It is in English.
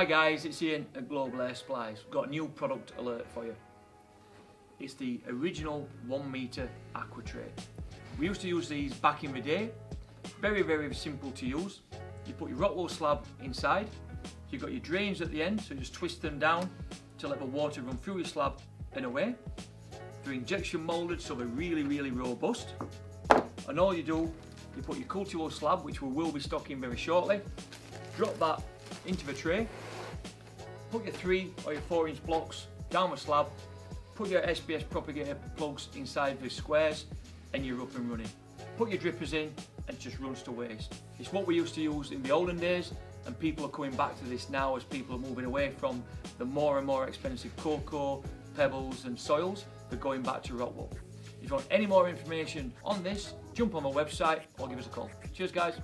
Hi guys, it's Ian at Global Air Supplies. We've got a new product alert for you. It's the original 1 metre AquaTray. We used to use these back in the day. Very simple to use. You put your rock wool slab inside. You've got your drains at the end, so you just twist them down to let the water run through your slab and away. They're injection moulded, so they're really robust. And all you do, you put your culture slab, which we will be stocking very shortly, drop that into the tray, put your 3 or your 4 inch blocks down the slab, put your SBS propagator plugs inside the squares, and you're up and running. Put your drippers in and it just runs to waste. It's what we used to use in the olden days, and people are coming back to this now as people are moving away from the more and more expensive cocoa, pebbles and soils. They're going back to rock wool. If you want any more information on this, jump on my website or give us a call. Cheers guys.